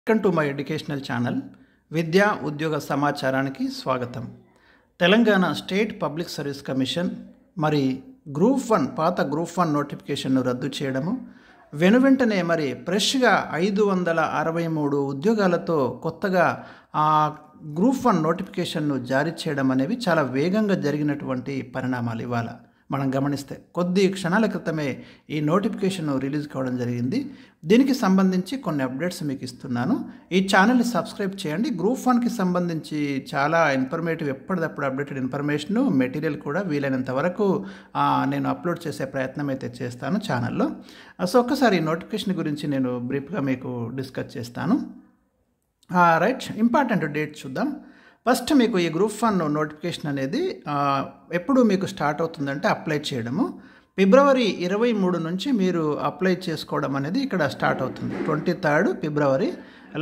Welcome to my educational channel విద్యా ఉద్యోగ సమాచారానికి స్వాగతం. Telangana state public service commission మరి పాత గ్రూప్ 1 నోటిఫికేషన్ను రద్దు చేయడము, వెనువెంటనే మరి ఫ్రెష్గా 563 ఉద్యోగాలతో కొత్తగా ఆ గ్రూప్ 1 నోటిఫికేషన్ను జారీ చేయడం అనేవి చాలా వేగంగా జరిగినటువంటి పరిణామాలు. ఇవాళ మనం గమనిస్తే కొద్ది క్షణాల క్రితమే ఈ నోటిఫికేషన్ రిలీజ్ కావడం జరిగింది. దీనికి సంబంధించి కొన్ని అప్డేట్స్ మీకు ఇస్తున్నాను. ఈ ఛానల్ని సబ్స్క్రైబ్ చేయండి. గ్రూప్ 1కి సంబంధించి చాలా ఇన్ఫర్మేటివ్, ఎప్పటికప్పుడు అప్డేటెడ్ ఇన్ఫర్మేషను, మెటీరియల్ కూడా వీలైనంత వరకు నేను అప్లోడ్ చేసే ప్రయత్నం అయితే చేస్తాను ఛానల్లో. సో ఒక్కసారి ఈ నోటిఫికేషన్ గురించి నేను బ్రీఫ్గా మీకు డిస్కస్ చేస్తాను. రైట్, ఇంపార్టెంట్ డేట్ చూద్దాం. ఫస్ట్ మీకు ఈ గ్రూప్ 1 నోటిఫికేషన్ అనేది ఎప్పుడు మీకు స్టార్ట్ అవుతుందంటే అప్లై చేయడము ఫిబ్రవరి 23 నుంచి మీరు అప్లై చేసుకోవడం అనేది ఇక్కడ స్టార్ట్ అవుతుంది. 23 ఫిబ్రవరి,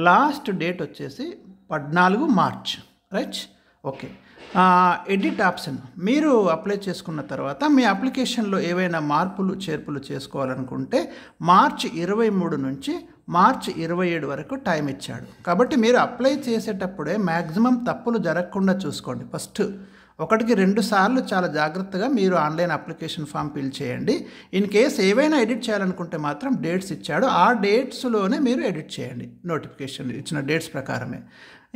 లాస్ట్ డేట్ వచ్చేసి 14 March. Right, okay. Edit option మీరు అప్లై చేసుకున్న తర్వాత మీ అప్లికేషన్లో ఏవైనా మార్పులు చేర్పులు చేసుకోవాలనుకుంటే మార్చి 23 నుంచి మార్చి 27 వరకు టైం ఇచ్చాడు. కాబట్టి మీరు అప్లై చేసేటప్పుడే మ్యాక్సిమం తప్పులు జరగకుండా చూసుకోండి. ఫస్ట్ 1-2 సార్లు చాలా జాగ్రత్తగా మీరు ఆన్లైన్ అప్లికేషన్ ఫామ్ ఫిల్ చేయండి. ఇన్ కేస్ ఏవైనా ఎడిట్ చేయాలనుకుంటే మాత్రం డేట్స్ ఇచ్చాడు, ఆ డేట్స్లోనే మీరు ఎడిట్ చేయండి. నోటిఫికేషన్ ఇచ్చిన డేట్స్ ప్రకారమే.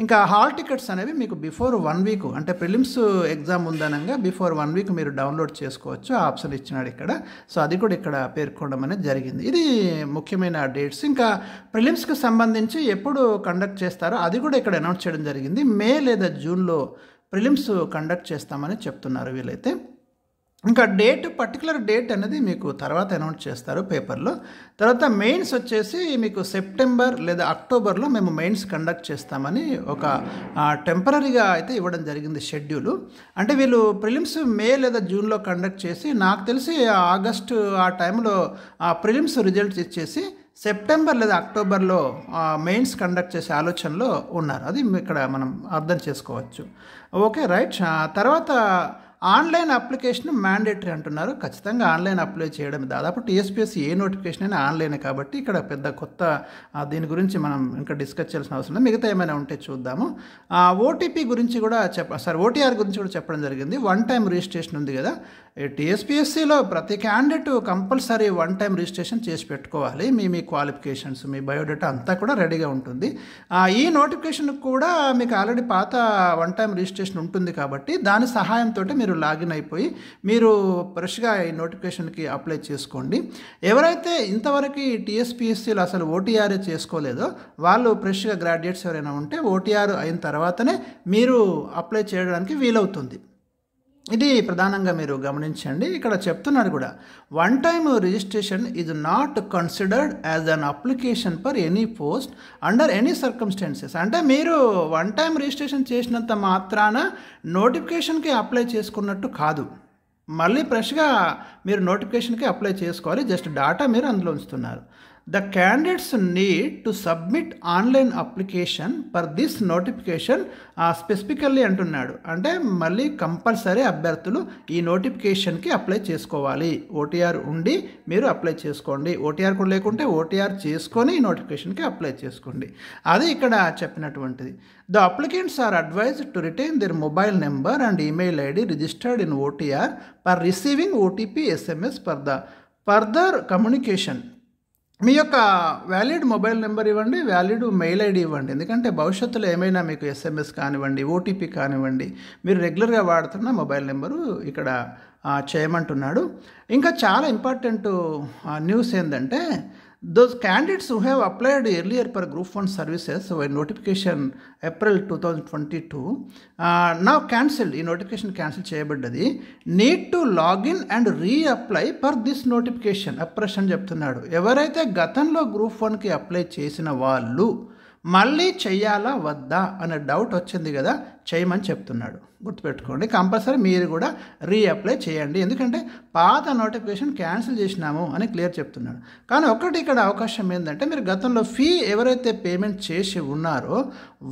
ఇంకా హాల్ టికెట్స్ అనేవి మీకు బిఫోర్ 1 వీక్, అంటే ప్రిలిమ్స్ ఎగ్జామ్ ఉందనంగా బిఫోర్ 1 వీక్ మీరు డౌన్లోడ్ చేసుకోవచ్చు. ఆ ఆప్షన్ ఇచ్చినాడు ఇక్కడ. సో అది కూడా ఇక్కడ పేర్కొనడం అనేది జరిగింది. ఇది ముఖ్యమైన డేట్స్. ఇంకా ప్రిలిమ్స్కి సంబంధించి ఎప్పుడు కండక్ట్ చేస్తారో అది కూడా ఇక్కడ అనౌన్స్ చేయడం జరిగింది. మే లేదా జూన్లో ప్రిలిమ్స్ కండక్ట్ చేస్తామని చెప్తున్నారు వీళ్ళైతే. ఇంకా పర్టికులర్ డేట్ అనేది మీకు తర్వాత అనౌన్స్ చేస్తారు పేపర్లో. తర్వాత మెయిన్స్ వచ్చేసి మీకు సెప్టెంబర్ లేదా అక్టోబర్లో మేము మెయిన్స్ కండక్ట్ చేస్తామని ఒక టెంపరీగా అయితే ఇవ్వడం జరిగింది షెడ్యూలు. అంటే వీళ్ళు ప్రిలిమ్స్ మే లేదా జూన్లో కండక్ట్ చేసి, నాకు తెలిసి ఆగస్టు ఆ టైంలో ప్రిలిమ్స్ రిజల్ట్స్ ఇచ్చేసి సెప్టెంబర్ లేదా అక్టోబర్లో మెయిన్స్ కండక్ట్ చేసే ఆలోచనలో ఉన్నారు. అది ఇక్కడ మనం అర్థం చేసుకోవచ్చు. Okay, right. తర్వాత ఆన్లైన్ అప్లికేషన్ మ్యాండేటరీ అంటున్నారు. ఖచ్చితంగా ఆన్లైన్ అప్లై చేయడం, దాదాపు టీఎస్పీఎస్సీ ఏ నోటిఫికేషన్ అయినా ఆన్లైనే కాబట్టి ఇక్కడ పెద్ద కొత్త దీని గురించి మనం ఇంకా డిస్కస్ చేయాల్సిన అవసరం లేదు. మిగతా ఏమైనా ఉంటే చూద్దాము. ఓటీపీ గురించి కూడా ఓటీఆర్ గురించి కూడా చెప్పడం జరిగింది. 1 టైం రిజిస్ట్రేషన్ ఉంది కదా, టీఎస్పీఎస్సీలో ప్రతి క్యాండిడేట్ కంపల్సరీ 1 టైం రిజిస్ట్రేషన్ చేసి పెట్టుకోవాలి. మీ క్వాలిఫికేషన్స్, మీ బయోడేటా అంతా కూడా రెడీగా ఉంటుంది. ఈ నోటిఫికేషన్ కూడా మీకు ఆల్రెడీ పాత 1 టైం రిజిస్ట్రేషన్ ఉంటుంది కాబట్టి దాని సహాయంతో మీరు లాగిన్ అయిపోయి మీరు ఫ్రెష్గా ఈ నోటిఫికేషన్కి అప్లై చేసుకోండి. ఎవరైతే ఇంతవరకు టీఎస్పీఎస్సీలో అసలు ఓటీఆర్ఏ చేసుకోలేదో వాళ్ళు ఫ్రెష్గా గ్రాడ్యుయేట్స్ ఎవరైనా ఉంటే ఓటీఆర్ అయిన తర్వాతనే మీరు అప్లై చేయడానికి వీలవుతుంది. ఇది ప్రధానంగా మీరు గమనించండి. ఇక్కడ చెప్తున్నాడు కూడా, 1 time registration is not considered as an application for any post under any circumstances. అంటే మీరు 1 టైమ్ రిజిస్ట్రేషన్ చేసినంత మాత్రాన నోటిఫికేషన్కి అప్లై చేసుకున్నట్టు కాదు. మళ్ళీ ఫ్రెష్గా మీరు నోటిఫికేషన్కి అప్లై చేసుకోవాలి. జస్ట్ డాటా మీరు అందులో ఉంచుతున్నారు. The candidates need to submit online application for this notification specifically అంటున్నాడు. అంటే మళ్ళీ కంపల్సరీ అభ్యర్థులు ఈ నోటిఫికేషన్కి అప్లై చేసుకోవాలి. ఓటీఆర్ ఉండి మీరు అప్లై చేసుకోండి. ఓటీఆర్ కూడా లేకుంటే ఓటీఆర్ చేసుకొని ఈ నోటిఫికేషన్కి అప్లై చేసుకోండి. అది ఇక్కడ చెప్పినటువంటిది. The applicants are advised to retain their mobile number and email ID registered in OTR for receiving OTP SMS for the further communication. మీ యొక్క వ్యాలిడ్ మొబైల్ నెంబర్ ఇవ్వండి, వ్యాలిడ్ మెయిల్ ఐడి ఇవ్వండి. ఎందుకంటే భవిష్యత్తులో ఏమైనా మీకు ఎస్ఎంఎస్ కానివ్వండి, ఓటీపీ కానివ్వండి, మీరు రెగ్యులర్గా వాడుతున్న మొబైల్ నెంబరు ఇక్కడ చేయమంటున్నాడు. ఇంకా చాలా ఇంపార్టెంట్ న్యూస్ ఏంటంటే, those candidates who have applied earlier for group 1 services when notification April 2022 now cancelled, ఈ నోటిఫికేషన్ క్యాన్సిల్ చేయబడ్డది, need to login and reapply for this notification afresh అని చెప్తున్నాడు. ఎవరైతే గతంలో గ్రూప్ 1కి అప్లై చేసిన వాళ్ళు మళ్ళీ చెయ్యాలా వద్దా అనే డౌట్ వచ్చింది కదా, చేయమని చెప్తున్నాడు. గుర్తుపెట్టుకోండి, కంపల్సరీ మీరు కూడా రీఅప్లై చేయండి. ఎందుకంటే పాత నోటిఫికేషన్ క్యాన్సిల్ చేసినాము అని క్లియర్ చెప్తున్నాడు. కానీ ఒకటి ఇక్కడ అవకాశం ఏంటంటే, మీరు గతంలో ఫీ ఎవరైతే పేమెంట్ చేసి ఉన్నారో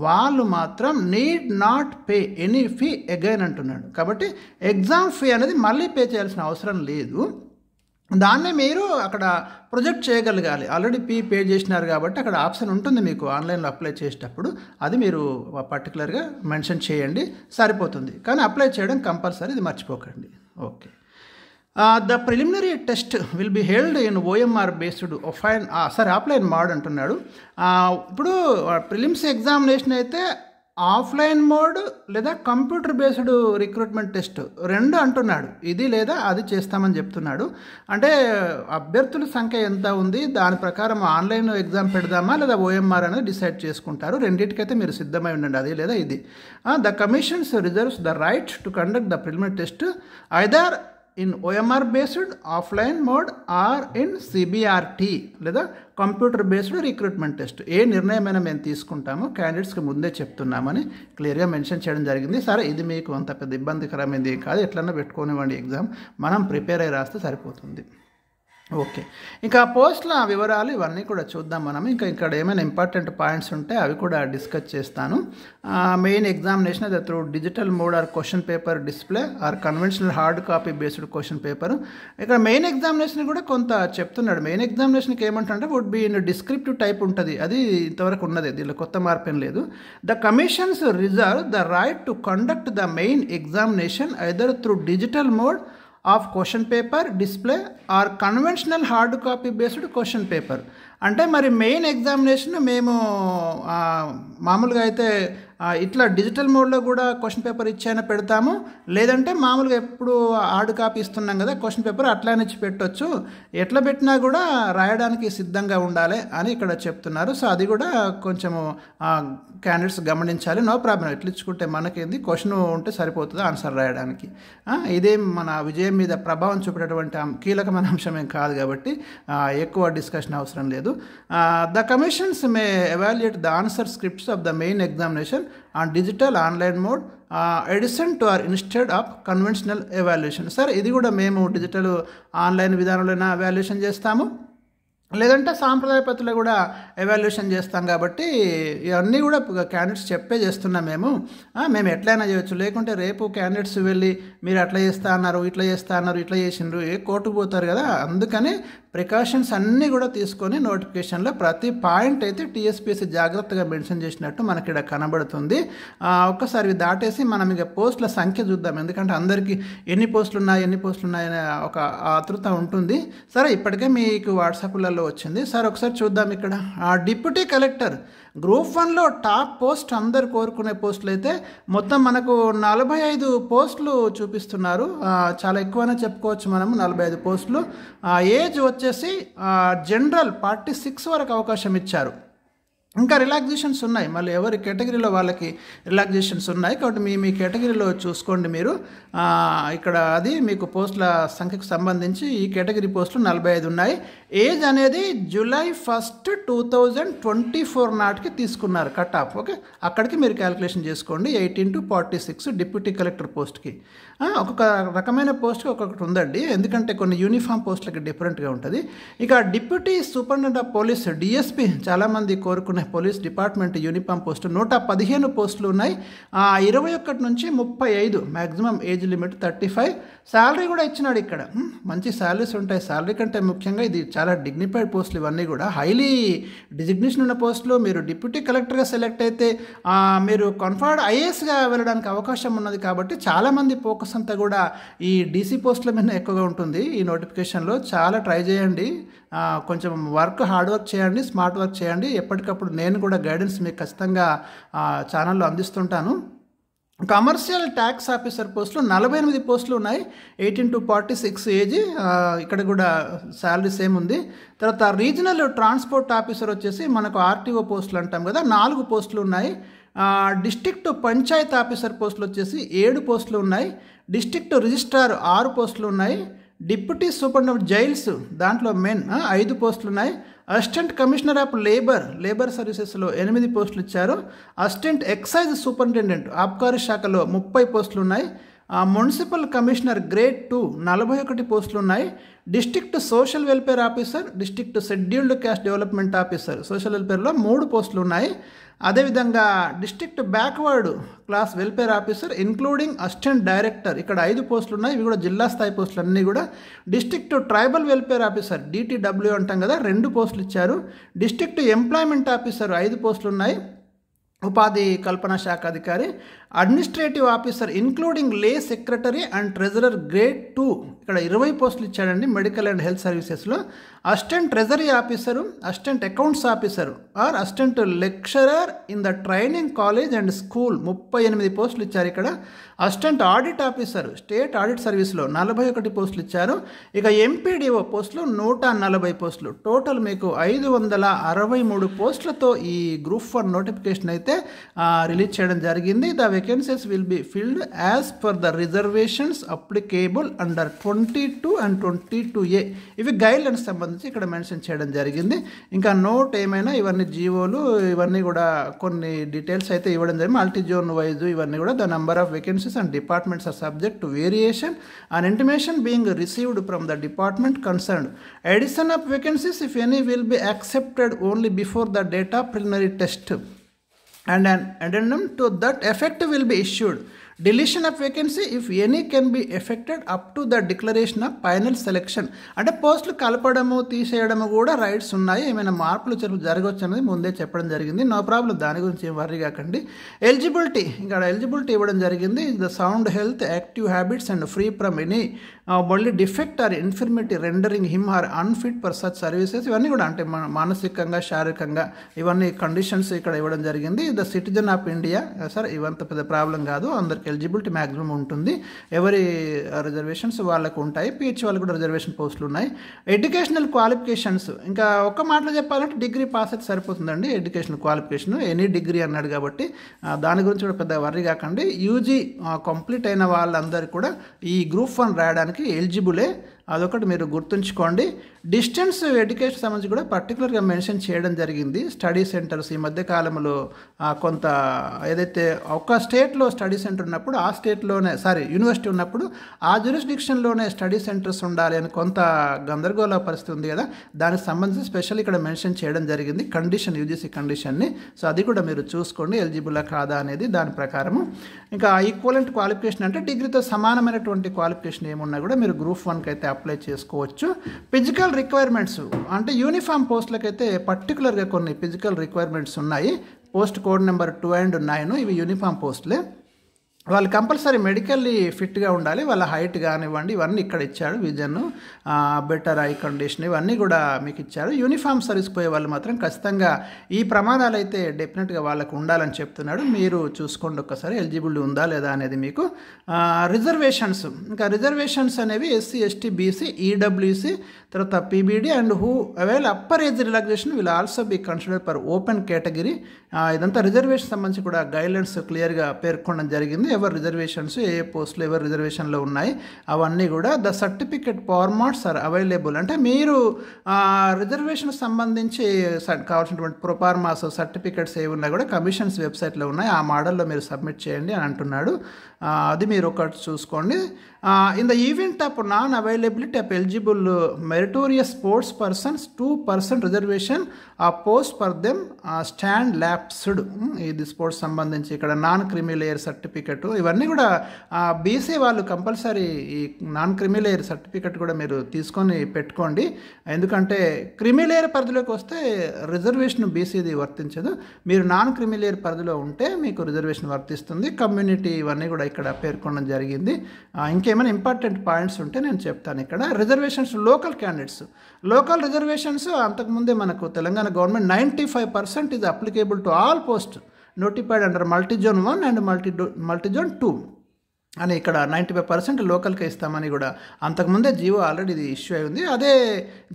వాళ్ళు మాత్రం need not pay any fee again అంటున్నాడు. కాబట్టి ఎగ్జామ్ ఫీ అనేది మళ్ళీ పే చేయాల్సిన అవసరం లేదు. దాన్ని మీరు అక్కడ ప్రొజెక్ట్ చేయగలగాలి. ఆల్రెడీ పే చేసినారు కాబట్టి అక్కడ ఆప్షన్ ఉంటుంది మీకు ఆన్లైన్లో అప్లై చేసేటప్పుడు, అది మీరు పర్టికులర్గా మెన్షన్ చేయండి, సరిపోతుంది. కానీ అప్లై చేయడం కంపల్సరీ, ఇది మర్చిపోకండి. Okay. The preliminary test will be held in OMR based offline mode అంటున్నాడు. ఇప్పుడు ప్రిలిమ్స్ ఎగ్జామినేషన్ అయితే ఆఫ్లైన్ మోడ్ లేదా కంప్యూటర్ బేస్డ్ రిక్రూట్మెంట్ టెస్ట్ రెండు అంటున్నాడు. ఇది లేదా అది చేస్తామని చెప్తున్నాడు. అంటే అభ్యర్థుల సంఖ్య ఎంత ఉంది దాని ప్రకారం ఆన్లైన్ ఎగ్జామ్ పెడదామా లేదా ఓఎంఆర్ అనేది డిసైడ్ చేసుకుంటారు. రెండింటికైతే మీరు సిద్ధమై ఉండండి, అది లేదా ఇది. The commission's reserves the right to conduct the preliminary test either in OMR based offline mode or in CBRT లేదా కంప్యూటర్ బేస్డ్ రిక్రూట్మెంట్ టెస్ట్. ఏ నిర్ణయమైనా మేము తీసుకుంటామో క్యాండిడేట్స్కి ముందే చెప్తున్నామని క్లియర్గా మెన్షన్ చేయడం జరిగింది. సరే, ఇది మీకు అంత పెద్ద ఇబ్బందికరమైనది కాదు, ఎట్లన్నా పెట్టుకోనివ్వండి, ఎగ్జామ్ మనం ప్రిపేర్ అయ్యి రాస్తే సరిపోతుంది. ఓకే. ఇంకా పోస్టుల వివరాలు ఇవన్నీ కూడా చూద్దాం మనం. ఇంకా ఇక్కడ ఏమైనా ఇంపార్టెంట్ పాయింట్స్ ఉంటే అవి కూడా డిస్కస్ చేస్తాను. మెయిన్ ఎగ్జామినేషన్ అది through digital mode or question paper display or conventional hard copy based question paper. ఇక్కడ మెయిన్ ఎగ్జామినేషన్ కూడా కొంత చెప్తున్నాడు. మెయిన్ ఎగ్జామినేషన్కి ఏమంటే would be in descriptive type ఉంటుంది, అది ఇంతవరకు ఉన్నది, దీనిలో కొత్త మార్పు ఏం లేదు. The commission's reserve the right to conduct the main examination either through digital mode of question paper display or conventional hard copy based question paper. అంటే మరి మెయిన్ ఎగ్జామినేషన్ మేము మామూలుగా అయితే ఇట్లా డిజిటల్ మోడ్లో కూడా క్వశ్చన్ పేపర్ ఇచ్చైనా పెడతాము, లేదంటే మామూలుగా ఎప్పుడు హార్డ్ కాపీ ఇస్తున్నాం కదా క్వశ్చన్ పేపర్ అట్లానే ఇచ్చి పెట్టవచ్చు, ఎట్లా పెట్టినా కూడా రాయడానికి సిద్ధంగా ఉండాలి అని ఇక్కడ చెప్తున్నారు. సో అది కూడా కొంచెము క్యాండిడేట్స్ గమనించాలి. నో ప్రాబ్లం, ఎట్లా ఇచ్చుకుంటే మనకేంది, క్వశ్చన్ ఉంటే సరిపోతుంది ఆన్సర్ రాయడానికి. ఇదేం మన విజయం మీద ప్రభావం చూపేటటువంటి కీలకమైన అంశమేం కాదు కాబట్టి ఎక్కువ డిస్కషన్ అవసరం లేదు. The commission's may evaluate the answer scripts of the main examination on digital online mode addition to or instead of conventional evaluation. Sir, ఇది కూడా మేము డిజిటల్ ఆన్లైన్ విధానంలోనే ఎవాల్యుయేషన్ చేస్తాము, లేదంటే సాంప్రదాయ పద్ధతిలో కూడా ఎవాల్యుయేషన్ చేస్తాం కాబట్టి ఇవన్నీ కూడా క్యాండిడేట్స్ చెప్పే చేస్తున్నాం మేము ఎట్లయినా చేయొచ్చు. లేకుంటే రేపు క్యాండిడేట్స్ వెళ్ళి మీరు అట్లా చేస్తా అన్నారు, ఇట్లా చేస్తా అన్నారు, ఇట్లా చేసిండ్రు, కోర్టుకు పోతారు కదా. అందుకని ప్రికాషన్స్ అన్నీ కూడా తీసుకొని నోటిఫికేషన్లో ప్రతి పాయింట్ అయితే టీఎస్పీఎస్సీ జాగ్రత్తగా మెన్షన్ చేసినట్టు మనకి ఇక్కడ కనబడుతుంది. ఒక్కసారి దాటేసి మనం ఇక పోస్టుల సంఖ్య చూద్దాం, ఎందుకంటే అందరికీ ఎన్ని పోస్టులు ఉన్నాయనే ఒక ఆతృత ఉంటుంది. సరే, ఇప్పటికే మీకు వాట్సాప్లలో వచ్చింది. సరే, ఒకసారి చూద్దాం. ఇక్కడ డిప్యూటీ కలెక్టర్ గ్రూప్ 1లో టాప్ పోస్ట్ అందరు కోరుకునే పోస్టులు అయితే మొత్తం మనకు 45 పోస్టులు చూపిస్తున్నారు. చాలా ఎక్కువనే చెప్పుకోవచ్చు మనము, 45 పోస్టులు. ఏజ్ వచ్చేసి జనరల్ 46 వరకు అవకాశం ఇచ్చారు. ఇంకా రిలాక్సేషన్స్ ఉన్నాయి, మళ్ళీ ఎవరి కేటగిరీలో వాళ్ళకి రిలాక్సేషన్స్ ఉన్నాయి కాబట్టి మీ కేటగిరీలో చూసుకోండి మీరు. ఇక్కడ అది మీకు పోస్టుల సంఖ్యకు సంబంధించి ఈ కేటగిరీ పోస్టులు 45 ఉన్నాయి. ఏజ్ అనేది July 1, 2024 నాటికి తీసుకున్నారు కట్ ఆఫ్. ఓకే, అక్కడికి మీరు క్యాలిక్యులేషన్ చేసుకోండి. 18 to 46 డిప్యూటీ కలెక్టర్ పోస్ట్కి. ఒక్కొక్క రకమైన పోస్ట్కి ఒక్కొక్కటి ఉందండి, ఎందుకంటే కొన్ని యూనిఫామ్ పోస్టులకి డిఫరెంట్గా ఉంటుంది. ఇక deputy superintendent of police DSP చాలామంది కోరుకునే పోలీస్ డిపార్ట్మెంట్ యూనిఫామ్ పోస్టు 115 పోస్టులు ఉన్నాయి. 21 నుంచి 35 మ్యాక్సిమం ఏజ్ లిమిట్ 35. శాలరీ కూడా ఇచ్చినాడు ఇక్కడ, మంచి శాలరీస్ ఉంటాయి. శాలరీ కంటే ముఖ్యంగా ఇది చాలా డిగ్నిఫైడ్ పోస్టులు, ఇవన్నీ కూడా హైలీ డిజిగ్నేషన్ ఉన్న పోస్టులు. మీరు డిప్యూటీ కలెక్టర్గా సెలెక్ట్ అయితే మీరు కన్ఫర్డ్ ఐఏఎస్గా వెళ్ళడానికి అవకాశం ఉన్నది కాబట్టి చాలామంది ఫోకస్ అంతా కూడా ఈ డీసీ పోస్టుల మీద ఎక్కువగా ఉంటుంది. ఈ నోటిఫికేషన్లో చాలా ట్రై చేయండి, కొంచెం హార్డ్ వర్క్ చేయండి, స్మార్ట్ వర్క్ చేయండి. ఎప్పటికప్పుడు నేను కూడా గైడెన్స్ మీకు ఖచ్చితంగా ఛానల్లో అందిస్తుంటాను. కమర్షియల్ ట్యాక్స్ ఆఫీసర్ పోస్టులు 48 పోస్టులు ఉన్నాయి. 18 to 46 ఏజ్, ఇక్కడ కూడా శాలరీ సేమ్ ఉంది. తర్వాత రీజనల్ ట్రాన్స్పోర్ట్ ఆఫీసర్ వచ్చేసి మనకు ఆర్టీఓ పోస్టులు అంటాం కదా, 4 పోస్టులు ఉన్నాయి. డిస్ట్రిక్ట్ పంచాయత్ ఆఫీసర్ పోస్టులు వచ్చేసి 7 పోస్టులు ఉన్నాయి. డిస్ట్రిక్ట్ రిజిస్ట్రార్ 6 పోస్టులు ఉన్నాయి. డిప్యూటీ సూపరింటెండెంట్ జైల్స్ దాంట్లో మెన్ 5 పోస్టులు ఉన్నాయి. అసిస్టెంట్ కమిషనర్ ఆఫ్ లేబర్ సర్వీసెస్లో 8 పోస్టులు ఇచ్చారు. అసిస్టెంట్ ఎక్సైజ్ సూపరింటెండెంట్ ఆబ్కారీ శాఖలో 30 పోస్టులు ఉన్నాయి. మున్సిపల్ కమిషనర్ గ్రేడ్ 2 41 పోస్టులు ఉన్నాయి. District social welfare officer, district scheduled caste development officer social వెల్ఫేర్లో 3 పోస్టులు ఉన్నాయి. అదేవిధంగా district backward class welfare officer including assistant director ఇక్కడ 5 పోస్టులు ఉన్నాయి. ఇవి కూడా జిల్లా స్థాయి పోస్టులు అన్నీ కూడా. District tribal welfare officer DTW అంటాం కదా, 2 పోస్టులు ఇచ్చారు. డిస్ట్రిక్ట్ ఎంప్లాయ్మెంట్ ఆఫీసర్ 5 పోస్టులు ఉన్నాయి. ఉపాధి కల్పన శాఖ అధికారి, administrative officer including lay secretary and treasurer grade 2 ఇక్కడ 20 పోస్టులు ఇచ్చాడండి మెడికల్ అండ్ హెల్త్ సర్వీసెస్లో. Assistant treasury officer, assistant accounts officer or assistant lecturer in the training college and school 38 పోస్టులు ఇచ్చారు ఇక్కడ. Assistant audit officer state audit సర్వీస్లో 41 పోస్టులు ఇచ్చారు. ఇక ఎంపీడీఓ పోస్టులు 140 పోస్టులు. టోటల్ మీకు 563 పోస్టులతో ఈ గ్రూప్ 1 నోటిఫికేషన్ అయితే రిలీజ్ చేయడం జరిగింది. The vacancies will be filled as per the reservations applicable under 22 and 22A ఇవి గైడ్లైన్స్ సంబంధించి ఇక్కడ మెన్షన్ చేయడం జరిగింది. ఇంకా నోట్ ఏమైనా ఇవన్నీ జీవోలు ఇవన్నీ కూడా కొన్ని డీటెయిల్స్ అయితే ఇవ్వడం జరిగింది. మల్టీ జోన్ వైజ్ ఇవన్నీ కూడా the number of vacancies and departments are subject to variation and intimation being received from the department concerned. Addition of vacancies, if any, will be accepted only before the data preliminary test and an addendum to that effect will be issued. Deletion of vacancy, if any, can be effected up to the declaration of final selection. అంటే పోస్టులు కలపడము తీసేయడము కూడా rights ఉన్నాయి. ఏమైనా మార్పులు జరగవచ్చు అనేది ముందే చెప్పడం జరిగింది. నో ప్రాబ్లం, దాని గురించి ఏం వర్రీ కాకండి. ఎలిజిబిలిటీ, ఇక్కడ ఎలిజిబిలిటీ ఇవ్వడం జరిగింది. The sound health, active habits and free from any only defect or infirmity rendering him or unfit for such services. ఇవన్నీ కూడా అంటే మానసికంగా శారీరకంగా ఇవన్నీ కండిషన్స్ ఇక్కడ ఇవ్వడం జరిగింది. The citizen of India sir ఇవంత పెద్ద ప్రాబ్లం కాదు, అందరికి ఎలిజిబిలిటీ మ్యాక్సిమం ఉంటుంది. ఎవరి రిజర్వేషన్స్ వాళ్ళకు ఉంటాయి. పిహెచ్ వాళ్ళకు కూడా రిజర్వేషన్ పోస్టులు ఉన్నాయి. ఎడ్యుకేషనల్ క్వాలిఫికేషన్స్ ఇంకా ఒక్క మాటలో చెప్పాలంటే డిగ్రీ పాస్ అయితే సరిపోతుందండి. ఎడ్యుకేషనల్ క్వాలిఫికేషన్ ఎనీ డిగ్రీ అన్నాడు కాబట్టి దాని గురించి కూడా పెద్ద వర్రీ కాకండి. యూజీ కంప్లీట్ అయిన వాళ్ళందరూ కూడా ఈ గ్రూప్ 1 రాయడానికి ఎలిజిబులే, అదొకటి మీరు గుర్తుంచుకోండి. డిస్టెన్స్ ఎడ్యుకేషన్ సంబంధించి కూడా పర్టికులర్గా మెన్షన్ చేయడం జరిగింది. స్టడీ సెంటర్స్ ఈ మధ్య కాలంలో కొంత ఏదైతే ఒక స్టేట్లో స్టడీ సెంటర్ ఉన్నప్పుడు ఆ స్టేట్లోనే యూనివర్సిటీ ఉన్నప్పుడు ఆ జ్యూరిస్డిక్షన్లోనే స్టడీ సెంటర్స్ ఉండాలి అని కొంత గందరగోళ పరిస్థితి ఉంది కదా, దానికి సంబంధించి స్పెషల్ ఇక్కడ మెన్షన్ చేయడం జరిగింది కండిషన్, యూజీసీ కండిషన్ని. సో అది కూడా మీరు చూసుకోండి ఎలిజిబులా కాదా అనేది దాని ప్రకారము. ఇంకా ఈక్వలెంట్ క్వాలిఫికేషన్ అంటే డిగ్రీతో సమానమైనటువంటి క్వాలిఫికేషన్ ఏమున్నా కూడా మీరు గ్రూప్ 1కి అయితే అప్లై చేసుకోవచ్చు. ఫిజికల్ రిక్వైర్మెంట్స్ అంటే యూనిఫామ్ పోస్టులకైతే పర్టికులర్గా కొన్ని ఫిజికల్ రిక్వైర్మెంట్స్ ఉన్నాయి. పోస్ట్ కోడ్ నెంబర్ 2 and 9 ఇవి యూనిఫామ్ పోస్టులే. వాళ్ళు కంపల్సరీ మెడికల్లీ ఫిట్గా ఉండాలి. వాళ్ళ హైట్ కానివ్వండి ఇవన్నీ ఇక్కడ ఇచ్చాడు. విజన్, బెటర్ ఐ కండిషన్ ఇవన్నీ కూడా మీకు ఇచ్చారు. యూనిఫామ్ సర్వీస్ పోయే వాళ్ళు మాత్రం ఖచ్చితంగా ఈ ప్రమాదాలు అయితే డెఫినెట్గా వాళ్ళకు ఉండాలని చెప్తున్నాడు. మీరు చూసుకోండి ఒక్కసారి ఎలిజిబిలిటీ ఉందా లేదా అనేది మీకు. రిజర్వేషన్స్, ఇంకా రిజర్వేషన్స్ అనేవి SC, ST, BC, EWC, తర్వాత PBD and who avail upper age relaxation will also be considered for open category. ఇదంతా రిజర్వేషన్ సంబంధించి కూడా గైడ్లైన్స్ క్లియర్గా పేర్కొనడం జరిగింది. ఎవరి రిజర్వేషన్స్ ఏ పోస్టులు ఎవరి రిజర్వేషన్లో ఉన్నాయి అవన్నీ కూడా. The certificate formats are available అంటే మీరు రిజర్వేషన్ సంబంధించి కావాల్సినటువంటి ప్రొఫార్మాస్ సర్టిఫికెట్స్ ఏ ఉన్నా కూడా కమిషన్స్ వెబ్సైట్లో ఉన్నాయి, ఆ మోడల్లో మీరు సబ్మిట్ చేయండి అని అంటున్నాడు. అది మీరు ఒకటి చూసుకోండి. In the event of non availability of eligible meritorious sports persons 2% reservation ఆ post for them stand lapsed. ఇది స్పోర్ట్స్ సంబంధించి ఇక్కడ నాన్ క్రిమి లేయర్ సర్టిఫికెట్ ఇవన్నీ కూడా బీసీ వాళ్ళు కంపల్సరీ ఈ నాన్ క్రిమి లేయర్ సర్టిఫికెట్ కూడా మీరు తీసుకొని పెట్టుకోండి. ఎందుకంటే క్రిమి లేయర్ పరిధిలోకి వస్తే రిజర్వేషన్ బీసీది వర్తించదు. మీరు నాన్ క్రిమి లేయర్ పరిధిలో ఉంటే మీకు రిజర్వేషన్ వర్తిస్తుంది. కమ్యూనిటీ ఇవన్నీ కూడా ఇక్కడ పేర్కొనడం జరిగింది. ఇంకేమైనా ఇంపార్టెంట్ పాయింట్స్ ఉంటే నేను చెప్తాను. ఇక్కడ reservations local candidates, local reservations అంతకుముందే మనకు Telangana government 95% is applicable to all post notified under multizone 1 and multizone 2 అని ఇక్కడ 95% లోకల్కే ఇస్తామని కూడా అంతకుముందే జియో ఆల్రెడీ ఇది ఇష్యూ అయి ఉంది. అదే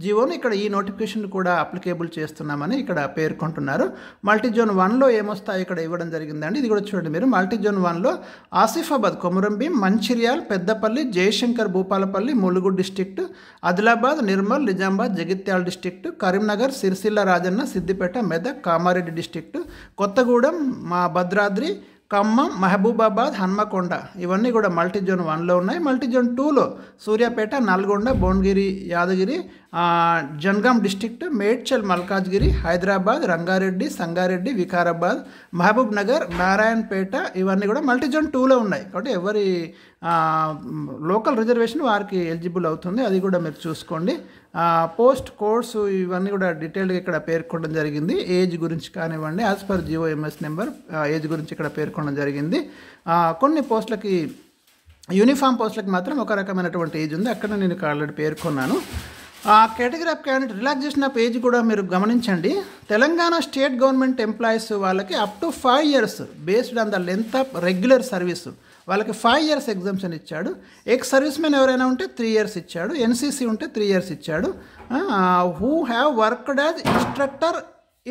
జియోని ఇక్కడ ఈ నోటిఫికేషన్ కూడా అప్లికేబుల్ చేస్తున్నామని ఇక్కడ పేర్కొంటున్నారు. మల్టీజోన్ 1లో ఏమొస్తాయో ఇక్కడ ఇవ్వడం జరిగిందండి. ఇది కూడా చూడండి మీరు. మల్టీజోన్ 1లో Asifabad, Komurambheem, Mancherial, Peddapalli, Jayashankar, Bhupalpally, Mulugu district, Adilabad, Nirmal, Nizamabad, Jagtial district, Karimnagar, Sircilla, Rajanna, Siddipet, Medak, Kamareddy district, Kothagudem, Bhadradri, Khammam, Mahabubabad, Hanamkonda ఇవన్నీ కూడా మల్టీ జోన్ 1లో ఉన్నాయి. మల్టీ జోన్ 2లో సూర్యాపేట, నల్గొండ, భువనగిరి, యాదగిరి, జనగాం డిస్ట్రిక్ట్, మేడ్చల్, మల్కాజ్గిరి, హైదరాబాద్, రంగారెడ్డి, సంగారెడ్డి, వికారాబాద్, మహబూబ్ నగర్, నారాయణపేట ఇవన్నీ కూడా మల్టీ జోన్ 2లో ఉన్నాయి. కాబట్టి ఎవరి లోకల్ రిజర్వేషన్ వారికి ఎలిజిబుల్ అవుతుంది. అది కూడా మీరు చూసుకోండి. పోస్ట్ కోర్సు ఇవన్నీ కూడా డీటెయిల్గా ఇక్కడ పేర్కొనడం జరిగింది. ఏజ్ గురించి కానివ్వండి, as per GOMS number age గురించి ఇక్కడ పేర్కొనడం జరిగింది. కొన్ని పోస్టులకి యూనిఫామ్ పోస్టులకి మాత్రం ఒక రకమైనటువంటి ఏజ్ ఉంది, అక్కడ నేను ఆల్రెడీ పేర్కొన్నాను. Category of candidate relaxation of age కూడా మీరు గమనించండి. తెలంగాణ స్టేట్ గవర్నమెంట్ ఎంప్లాయీస్ వాళ్ళకి up to 5 years based on the length of regular service వాళ్ళకి 5 years ఎగ్జామ్షన్ ఇచ్చాడు. ఎక్స్ సర్వీస్ మెన్ ఎవరైనా ఉంటే 3 years ఇచ్చాడు. NCC ఉంటే 3 years ఇచ్చాడు. Who have worked as instructor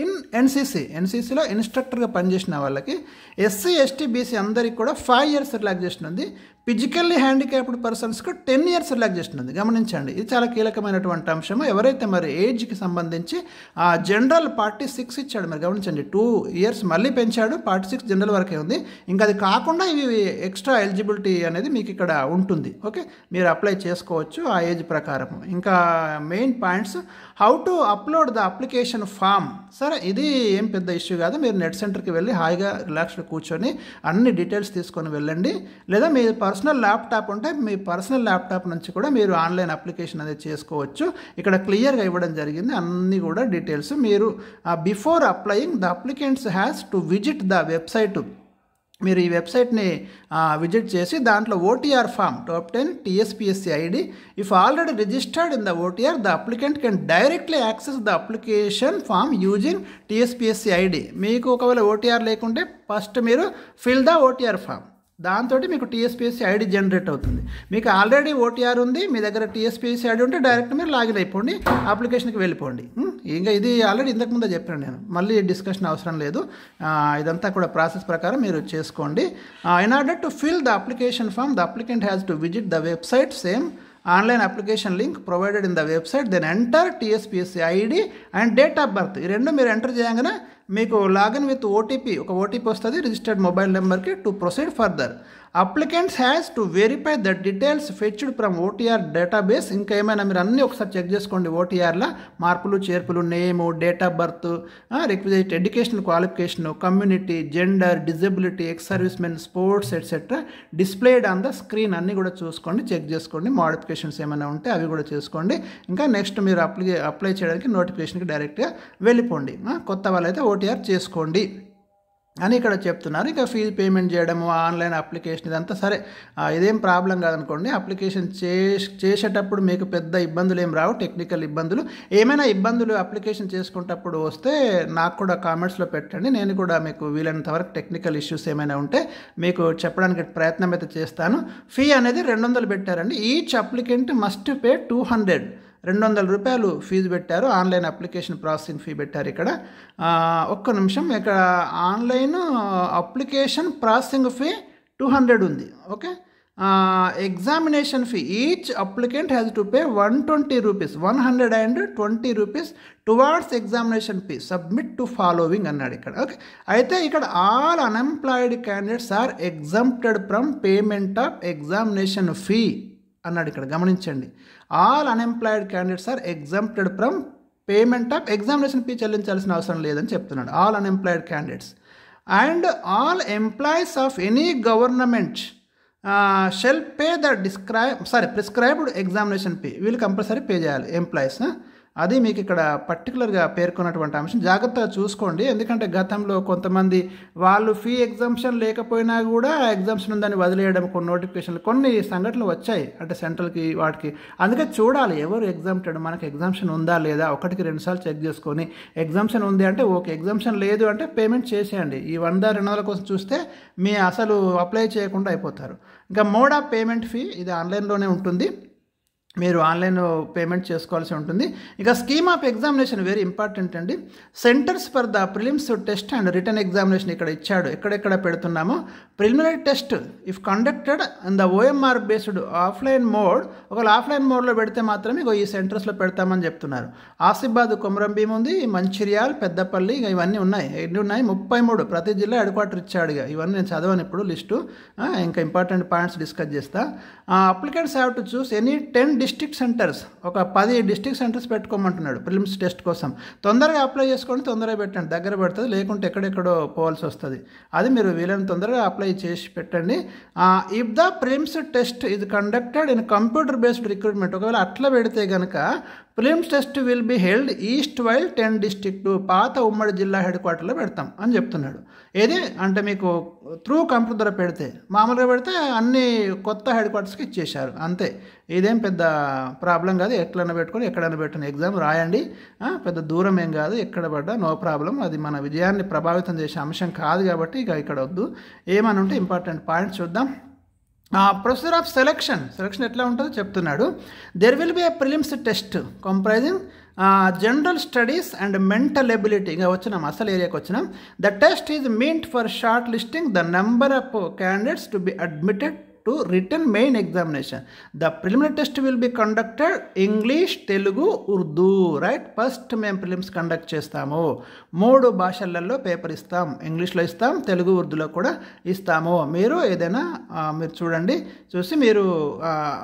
in ఎన్సీసీలో ఇన్స్ట్రక్టర్గా పనిచేసిన వాళ్ళకి, SC, ST, BC అందరికి కూడా 5 years రిలాక్సేషన్ ఉంది. ఫిజికల్లీ హ్యాండిక్యాప్డ్ పర్సన్స్కి 10 years రిలాక్సేషన్ ఉంది. గమనించండి, ఇది చాలా కీలకమైనటువంటి అంశము. ఎవరైతే మరి ఏజ్కి సంబంధించి జనరల్ 46 ఇచ్చాడు, మరి గమనించండి 2 years మళ్ళీ పెంచాడు. 46 జనరల్ వరకే ఉంది. ఇంకా అది కాకుండా ఇవి ఎక్స్ట్రా ఎలిజిబిలిటీ అనేది మీకు ఇక్కడ ఉంటుంది. ఓకే, మీరు అప్లై చేసుకోవచ్చు ఆ ఏజ్ ప్రకారం. ఇంకా main points, how to upload the application form. సరే, ఇది ఏం పెద్ద ఇష్యూ కాదు. మీరు నెట్ సెంటర్కి వెళ్ళి హాయిగా రిలాక్స్గా కూర్చొని అన్ని డీటెయిల్స్ తీసుకొని వెళ్ళండి. లేదా మీ పర్సనల్ ల్యాప్టాప్ ఉంటే మీ పర్సనల్ ల్యాప్టాప్ నుంచి కూడా మీరు ఆన్లైన్ అప్లికేషన్ అనేది చేసుకోవచ్చు. ఇక్కడ క్లియర్గా ఇవ్వడం జరిగింది అన్నీ కూడా డీటెయిల్స్. మీరు before applying the applicants has to visit the website. మీరు ఈ వెబ్సైట్ని విజిట్ చేసి దాంట్లో OTR form to obtain TSPSC ID. If already registered in the OTR, the applicant can directly access the application form using TSPSC ID. మీకు ఒకవేళ OTR లేకుంటే first మీరు fill the OTR form. దాంతో మీకు TSPSC ID జనరేట్ అవుతుంది. మీకు already OTR ఉంది, మీ దగ్గర TSPSC ID ఉంటే డైరెక్ట్ మీరు లాగిన్ అయిపోండి, అప్లికేషన్కి వెళ్ళిపోండి. ఇంకా ఇది ఆల్రెడీ ఇంతకుముందే చెప్పాను నేను, మళ్ళీ డిస్కషన్ అవసరం లేదు. ఇదంతా కూడా ప్రాసెస్ ప్రకారం మీరు చేసుకోండి. In order to fill the application form, the applicant has to visit the website. Same online application link provided in the website. Then enter TSPSC ID and date of birth. ఈ రెండు మీరు enter చేయగానే మీకు login with OTP, ఒక OTP వస్తుంది registered mobile నెంబర్కి. To proceed further, applicants has to verify the details fetched from OTR database. ఇంకా ఏమైనా మీరు అన్నీ ఒకసారి చెక్ చేసుకోండి. OTRలో మార్పులు చేర్పులు, name, date of birth, requisite, educational qualification, community, gender, disability, ex servicemen, sports et cetera displayed on the screen అన్నీ కూడా చూసుకోండి, చెక్ చేసుకోండి. మోడిఫికేషన్స్ ఏమైనా ఉంటే అవి కూడా చేసుకోండి. ఇంకా నెక్స్ట్ మీరు అప్లై చేయడానికి నోటిఫికేషన్కి డైరెక్ట్గా వెళ్ళిపోండి. కొత్త వాళ్ళైతే OTR చేసుకోండి అని ఇక్కడ చెప్తున్నారు. ఇక ఫీజు పేమెంట్ చేయడము, ఆన్లైన్ అప్లికేషన్ ఇదంతా సరే, ఇదేం ప్రాబ్లం కాదనుకోండి. అప్లికేషన్ చేసేటప్పుడు మీకు పెద్ద ఇబ్బందులు ఏం రావు, టెక్నికల్ ఇబ్బందులు. ఏమైనా ఇబ్బందులు అప్లికేషన్ చేసుకునేటప్పుడు వస్తే నాకు కూడా కామెంట్స్లో పెట్టండి. నేను కూడా మీకు వీలైనంత వరకు టెక్నికల్ ఇష్యూస్ ఏమైనా ఉంటే మీకు చెప్పడానికి ప్రయత్నం అయితే చేస్తాను. ఫీ అనేది 200 పెట్టారండి. ఈచ్ అప్లికెంట్ మస్ట్ పే 200 రూపాయలు ఫీజు పెట్టారు. ఆన్లైన్ అప్లికేషన్ ప్రాసెసింగ్ ఫీ పెట్టారు. ఇక్కడ ఒక్క నిమిషం, ఇక్కడ ఆన్లైన్ అప్లికేషన్ ప్రాసెసింగ్ ఫీ 200 ఉంది. Okay, examination fee each applicant has to pay 120 rupees, 120 rupees towards examination fee. Submit to following అన్నాడు ఇక్కడ. ఓకే, అయితే ఇక్కడ all unemployed candidates are exempted from payment of examination fee అన్నాడు ఇక్కడ. గమనించండి, all unemployed candidates are exempted from payment of examination fee చెల్లించాల్సిన అవసరం లేదని చెప్తున్నాడు. All unemployed candidates and all employees of any government shall pay the prescribed examination fee. వీళ్ళు compulsory pay చేయాలి employees. అది మీకు ఇక్కడ పర్టికులర్గా పేర్కొన్నటువంటి అంశం. జాగ్రత్తగా చూసుకోండి, ఎందుకంటే గతంలో కొంతమంది వాళ్ళు ఫీ ఎగ్జామ్షన్ లేకపోయినా కూడా ఎగ్జామ్షన్ ఉందని వదిలేయడం, కొన్ని నోటిఫికేషన్లు, కొన్ని సంఘటనలు వచ్చాయి అంటే సెంట్రల్కి వాటికి. అందుకే చూడాలి ఎవరు ఎగ్జామ్టెడ్, మనకి ఎగ్జామ్షన్ ఉందా లేదా, 1-2 సార్లు చెక్ చేసుకొని ఎగ్జామ్షన్ ఉంది అంటే ఓకే, ఎగ్జామ్షన్ లేదు అంటే పేమెంట్ చేసేయండి. ఈ 100-200 కోసం చూస్తే మీ అసలు అప్లై చేయకుండా అయిపోతారు. ఇంకా మోడ్ ఆఫ్ పేమెంట్ ఫీ ఇది ఆన్లైన్లోనే ఉంటుంది. మీరు ఆన్లైన్ పేమెంట్ చేసుకోవాల్సి ఉంటుంది. ఇక scheme of examination very important అండి. Centres for the prelims test and written examination ఇక్కడ ఇచ్చాడు. ఎక్కడెక్కడ పెడుతున్నామో preliminary test if conducted in the OMR based offline mode, ఒకవేళ ఆఫ్లైన్ మోడ్లో పెడితే మాత్రమే ఈ సెంటర్స్లో పెడతామని చెప్తున్నారు. ఆసిఫాబాద్, కొమరంభీం ఉంది, మంచిర్యాల్, పెద్దపల్లి, ఇక ఇవన్నీ ఉన్నాయి. ఎన్ని ఉన్నాయి? 33. ప్రతి జిల్లా హెడ్ క్వార్టర్ ఇచ్చాడు. ఇవన్నీ నేను చదవను ఇప్పుడు లిస్టు, ఇంకా ఇంపార్టెంట్ పాయింట్స్ డిస్కస్ చేస్తా. Applicants have to choose any 10 district centres, ఒక 10 డిస్ట్రిక్ట్ సెంటర్స్ పెట్టుకోమంటున్నాడు ప్రిలిమ్స్ టెస్ట్ కోసం. తొందరగా అప్లై చేసుకోండి, తొందరగా పెట్టండి, దగ్గర పెడుతుంది, లేకుంటే ఎక్కడెక్కడో పోవాల్సి వస్తుంది. అది మీరు వీలైన తొందరగా అప్లై చేసి పెట్టండి. ఇఫ్ ద ప్రిలిమ్స్ టెస్ట్ ఇది conducted in computer based recruitment, ఒకవేళ అట్లా పెడితే కనుక prelims test will be held east while 10 district, పాత ఉమ్మడి జిల్లా హెడ్ క్వార్టర్లో పెడతాం అని చెప్తున్నాడు. ఏది అంటే మీకు త్రూ కంప్యూటర్ పెడితే, మామూలుగా పెడితే అన్ని కొత్త హెడ్ క్వార్టర్స్కి ఇచ్చేశారు అంతే. ఇదేం పెద్ద ప్రాబ్లం కాదు, ఎట్లైనా పెట్టుకొని ఎక్కడైనా పెట్టిన ఎగ్జామ్ రాయండి, పెద్ద దూరం ఏం కాదు, ఎక్కడ పడ్డా నో ప్రాబ్లం. అది మన విజయాన్ని ప్రభావితం చేసే అంశం కాదు కాబట్టి ఇక ఇక్కడ వద్దు. ఏమని ఉంటే ఇంపార్టెంట్ పాయింట్స్ చూద్దాం. ప్రొసీజర్ ఆఫ్ సెలక్షన్ ఎట్లా ఉంటుందో చెప్తున్నాడు. There will be A prelims test comprising general studies and mental ability. ఇంకా వచ్చినాం అసలు ఏరియాకి వచ్చినాం. The test is meant for short listing the number of candidates to be admitted to written main examination. The preliminary test will be conducted English, Telugu, Urdu, right? First మేము prelims conduct చేస్తాము. 3 భాషలలో paper ఇస్తాం, ఇంగ్లీష్లో ఇస్తాం, తెలుగు, ఉర్దూలో కూడా ఇస్తాము. మీరు ఏదైనా మీరు చూడండి, చూసి మీరు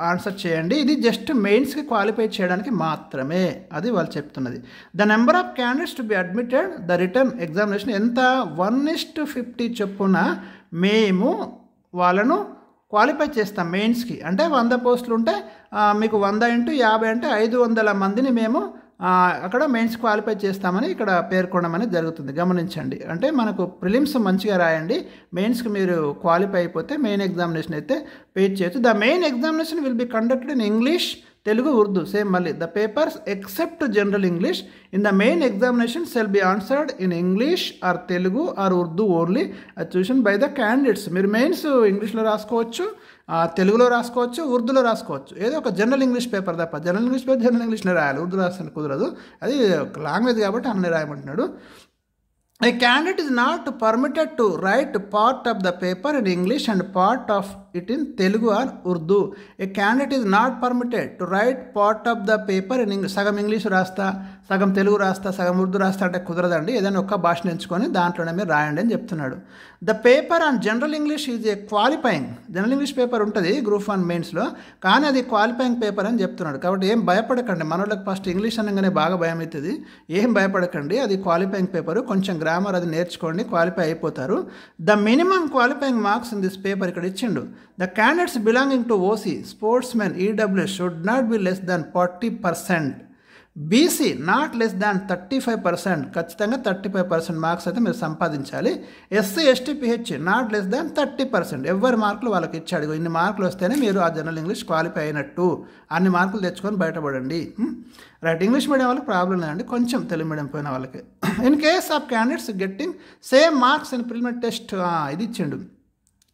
ఆన్సర్ చేయండి. ఇది జస్ట్ మెయిన్స్కి క్వాలిఫై చేయడానికి మాత్రమే, అది వాళ్ళు చెప్తున్నది. The number of candidates to be admitted the written examination ఎంత 1:50 చొప్పున మేము వాళ్ళను క్వాలిఫై చేస్తాం మెయిన్స్కి. అంటే 100 పోస్టులు ఉంటే మీకు 100 × 50 అంటే 500 మందిని మేము అక్కడ మెయిన్స్ క్వాలిఫై చేస్తామని ఇక్కడ పేర్కొనడం జరుగుతుంది. గమనించండి. అంటే మనకు ప్రిలిమ్స్ మంచిగా రాయండి, మెయిన్స్కి మీరు క్వాలిఫై అయిపోతే మెయిన్ ఎగ్జామినేషన్ అయితే పేజ్ చేయొచ్చు. The main examination will be conducted in English, Telugu, Urdu, same మళ్ళీ. The papers except general English in the main examination shall be answered in English or Telugu or Urdu only as chosen by the candidates. మీరు mains ఇంగ్లీష్లో రాసుకోవచ్చు, తెలుగులో రాసుకోవచ్చు, ఉర్దూలో రాసుకోవచ్చు. ఏదో ఒక జనరల్ ఇంగ్లీష్ పేపర్ తప్ప. జనరల్ ఇంగ్లీష్ పేపర్ జనరల్ ఇంగ్లీష్లో రాయాలి, ఉర్దూ రాస్తాను కుదరదు, అది లాంగ్వేజ్ కాబట్టి అన్నీ రాయమంటున్నాడు. A candidate is not permitted to write part of the paper in English and part of it in Telugu or Urdu. A candidate is not permitted to write part of the paper in English. సగం English రాస్తా, సగం తెలుగు రాస్తా, సగం ఉర్దూ రాస్తా అంటే కుదరదండి. ఏదైనా ఒక్క భాషను ఎంచుకొని దాంట్లోనే మీరు రాయండి అని చెప్తున్నాడు. The paper on general English is a qualifying. General English paper ఉంటుంది గ్రూప్ 1 మెయిన్స్లో, కానీ అది క్వాలిఫైయింగ్ పేపర్ అని చెప్తున్నాడు. కాబట్టి ఏం భయపడకండి. మన వాళ్ళకి ఫస్ట్ ఇంగ్లీష్ అనగానే బాగా భయం అవుతుంది. ఏం భయపడకండి, అది క్వాలిఫైయింగ్ పేపరు. కొంచెం గ్రామర్ అది నేర్చుకోండి, క్వాలిఫై అయిపోతారు. The minimum qualifying marks in this paper ఇక్కడ ఇచ్చిండు. The candidates belonging to OC, sportsmen, EWS should not be less than 40%. BC not less than 35%. ఖచ్చితంగా 35% మార్క్స్ అయితే మీరు సంపాదించాలి. SC, ST, pH not less than 30%. ఎవరి మార్కులు వాళ్ళకి ఇచ్చాడు. ఇన్ని మార్కులు వస్తేనే మీరు ఆ జనరల్ ఇంగ్లీష్ క్వాలిఫై అయినట్టు. అన్ని మార్కులు తెచ్చుకొని బయటపడండి. రైట్. ఇంగ్లీష్ మీడియం వాళ్ళకి ప్రాబ్లం లేదండి, కొంచెం తెలుగు మీడియం పోయిన వాళ్ళకి. In case of candidates getting same marks in preliminary test, ఇది ఇచ్చిండు.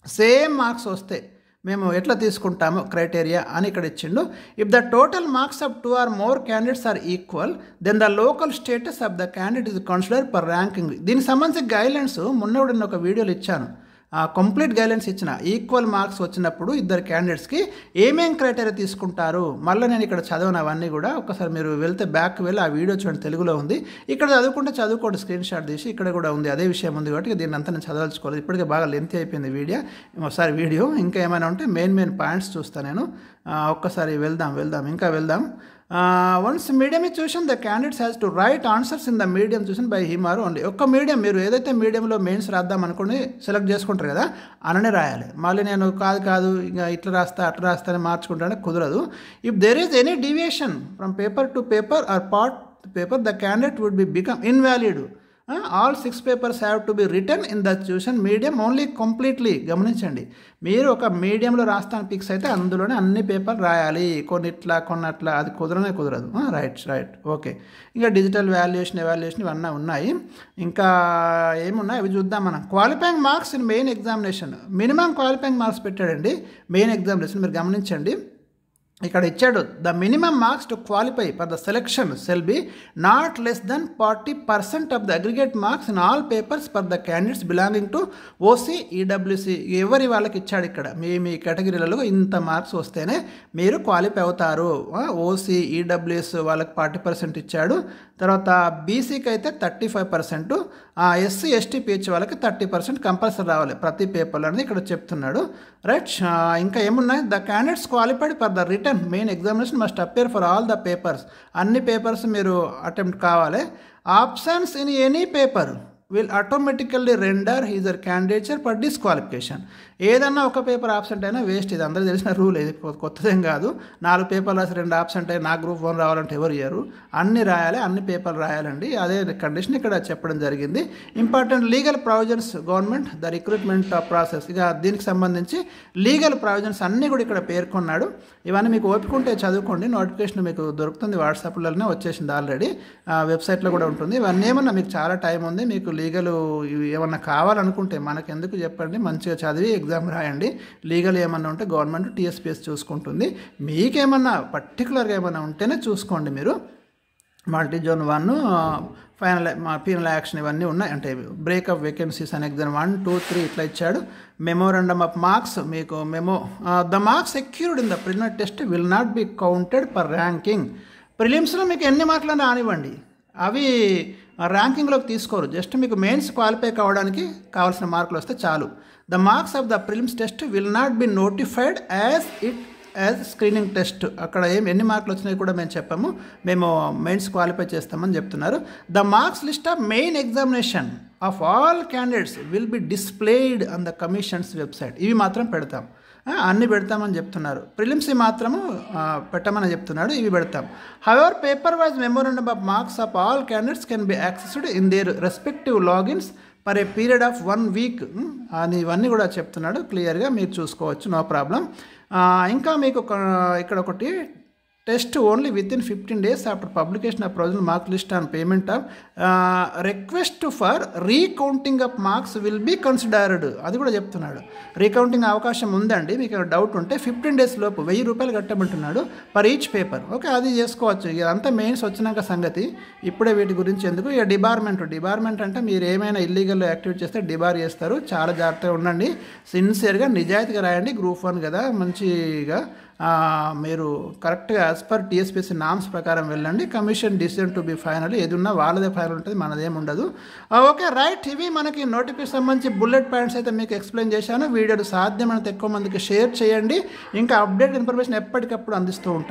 సేమ్ మార్క్స్ వస్తే మేము ఎట్లా తీసుకుంటాము క్రైటీరియా అని ఇక్కడ ఇచ్చిండు. If the total marks of 2 or more candidates are equal, then the local status of the candidate is considered per ranking. దీనికి సంబంధించిన గైడ్లైన్స్ మొన్న నేను ఒక వీడియోలో ఇచ్చాను, కంప్లీట్ గైడ్లైన్స్ ఇచ్చిన. ఈక్వల్ మార్క్స్ వచ్చినప్పుడు ఇద్దరు క్యాండిడేట్స్కి ఏమేం క్రైటీరియా తీసుకుంటారు, మళ్ళీ నేను ఇక్కడ చదవను అవన్నీ కూడా. ఒకసారి మీరు వెళ్తే బ్యాక్ వెళ్ళి ఆ వీడియో చూడండి, తెలుగులో ఉంది. ఇక్కడ చదువుకోండి, స్క్రీన్ షాట్ తీసి ఇక్కడ కూడా ఉంది, అదే విషయం ఉంది కాబట్టి దీన్ని అంతా నేను చదవలుచుకోలేదు. ఇప్పటికే బాగా లెంత్ అయిపోయింది ఒకసారి వీడియో. ఇంకా ఏమైనా ఉంటే మెయిన్ పాయింట్స్ చూస్తాను నేను. ఒక్కసారి వెళ్దాం. వన్స్ మీడియం చూసాను, the candidates has to right answers in the medium చూసాను బై హిమ్ ఆర్ ఓన్లీ. ఒక్క మీడియం, మీరు ఏదైతే మీడియంలో మెయిన్స్ రాద్దాం అనుకుని సెలెక్ట్ చేసుకుంటారు కదా, అననే రాయాలి. మళ్ళీ నేను కాదు ఇంకా ఇట్లా రాస్తా అట్లా రాస్తా అని మార్చుకుంటానే కుదరదు. If there is any deviation from paper to paper or part paper, the candidate would be become invalid. All 6 papers have to be written in the chosen medium only completely. గమనించండి, మీరు ఒక మీడియంలో రాస్తాను ఫిక్స్ అయితే అందులోనే అన్ని పేపర్లు రాయాలి. కొన్ని అట్లా అది కుదరదు. రైట్. ఓకే. ఇంకా డిజిటల్ వాల్యుయేషన్ ఇవన్నీ ఉన్నాయి. ఇంకా ఏమున్నాయి అవి చూద్దాం మనం. Qualifying marks in main examination, minimum qualifying marks పెట్టాడండి మెయిన్ ఎగ్జామినేషన్. మీరు గమనించండి, ఇక్కడ ఇచ్చాడు, the minimum marks to qualify for the selection shall be not less than 40% of the aggregate marks in all papers for the candidates belonging to OC EWS. ఎవరి వాళ్ళకి ఇచ్చాడు ఇక్కడ, మీ కేటగిరీలలో ఇంత మార్క్స్ వస్తేనే మీరు క్వాలిఫై అవుతారు. ఓసీ ఈడబ్ల్యూఎస్ వాళ్ళకి 40% ఇచ్చాడు. తర్వాత బీసీకి అయితే 35%, ఎస్సీ ఎస్టీ పిహెచ్ వాళ్ళకి 30% కంపల్సరీ రావాలి ప్రతి పేపర్లో అనేది ఇక్కడ చెప్తున్నాడు. రైట్, ఇంకా ఏమున్నాయి, the candidates qualified for the written main examination must appear for all the papers. అన్ని పేపర్స్ మీరు అటెంప్ట్ కావాలి. Options in any paper will automatically render his her candidature for disqualification. ఏదన్నా ఒక పేపర్ ఆబ్సెంట్ అయినా వేస్ట్. ఇది అందరూ తెలిసిన రూల్, ఇది కొత్తదేం కాదు. 4 పేపర్లు రాసి 2 ఆబ్సెంట్ అయ్యి నా గ్రూప్ 1 రావాలంటే ఎవరు ఇయ్యరు. అన్ని రాయాలి, అన్ని పేపర్లు రాయాలండి. అదే కండిషన్ ఇక్కడ చెప్పడం జరిగింది. Important legal provisions government the recruitment process. ఇక దీనికి సంబంధించి లీగల్ ప్రొవిజన్స్ అన్నీ కూడా ఇక్కడ పేర్కొన్నాడు. ఇవన్నీ మీకు ఓపికంటే చదువుకోండి. నోటిఫికేషన్ మీకు దొరుకుతుంది, వాట్సాప్లోనే వచ్చేసింది ఆల్రెడీ, వెబ్సైట్లో కూడా ఉంటుంది. ఇవన్నీ ఏమన్నా మీకు చాలా టైం ఉంది, మీకు లీగల్ ఏమన్నా కావాలనుకుంటే మనకెందుకు చెప్పండి, మంచిగా చదివి ఎగ్జామ్ రాయండి. లీగల్ ఏమన్నా ఉంటే గవర్నమెంట్ టీఎస్పీఎస్ చూసుకుంటుంది. మీకేమన్నా పర్టికులర్గా ఏమన్నా ఉంటేనే చూసుకోండి. మీరు మల్టీ జోన్ 1 పీనల్ యాక్షన్ ఇవన్నీ ఉన్నాయి. అంటే బ్రేకప్ వేకెన్సీస్ అనే ఎగ్జామ్ 1, 2, 3 ఇట్లా ఇచ్చాడు. మెమోరాండమ్ ఆఫ్ మార్క్స్, మీకు the marks secured in the preliminary test will not be counted for ranking. ప్రిలిమ్స్లో మీకు ఎన్ని మార్కులు రానివ్వండి, అవి ర్యాంకింగ్లోకి తీసుకోరు. జస్ట్ మీకు మెయిన్స్ క్వాలిఫై కావడానికి కావాల్సిన మార్కులు వస్తే చాలు. The marks of the prelims test will not be notified as screening test. అక్కడ ఎన్ని మార్కులు వచ్చినాయి కూడా మేము చెప్పాము, మేము మెయిన్స్ క్వాలిఫై చేస్తామని చెప్తున్నారు. The marks list of main examination of all candidates will be displayed on the commission's website. ఇవి మాత్రం పెడతాం, అన్నీ పెడతామని చెప్తున్నారు. ప్రిలిమ్స్ మాత్రము పెట్టమని చెప్తున్నాడు, ఇవి పెడతాం. However paper wise memorandum of marks of all candidates can be accessed in their respective logins for a period of 1 week అని ఇవన్నీ కూడా చెప్తున్నాడు. క్లియర్గా మీరు చూసుకోవచ్చు, నో ప్రాబ్లం. ఇంకా మీకు ఇక్కడ ఒకటి, test only within 15 days after publication of provisional mark list and payment of request for recounting of marks will be considered. అది కూడా చెప్తున్నాడు. రీకౌంటింగ్ అవకాశం ఉందండి, మీకు డౌట్ ఉంటే 15 days లోపు 1000 రూపాయలు కట్టమంటున్నాడు పర్ ఈచ్ పేపర్. ఓకే, అది చేసుకోవచ్చు. ఇదంతా మెయిన్స్ వచ్చినాక సంగతి, ఇప్పుడే వీటి గురించి ఎందుకు. ఇక డిబార్మెంట్ అంటే మీరు ఏమైనా ఇల్లీగల్ యాక్టివిటీ చేస్తే డిబార్ చేస్తారు. చాలా జాగ్రత్తగా ఉండండి, సిన్సియర్గా నిజాయితీగా రాయండి. గ్రూప్ 1 కదా, మంచిగా మీరు కరెక్ట్గా యాజ్ పర్ టీఎస్పీఎస్సీ నామ్స్ ప్రకారం వెళ్ళండి. Commission decision to be final, ఏది ఉన్నా వాళ్ళదే ఫైనల్ ఉంటుంది, మనదేం ఉండదు. ఓకే రైట్, ఇవి మనకి నోటిఫికేషన్ సంబంధించి బుల్లెట్ పాయింట్స్ అయితే మీకు ఎక్స్ప్లెయిన్ చేశాను. వీడియోలు సాధ్యమైనంత ఎక్కువ మందికి షేర్ చేయండి. ఇంకా అప్డేట్ ఇన్ఫర్మేషన్ ఎప్పటికప్పుడు అందిస్తూ ఉంటాను.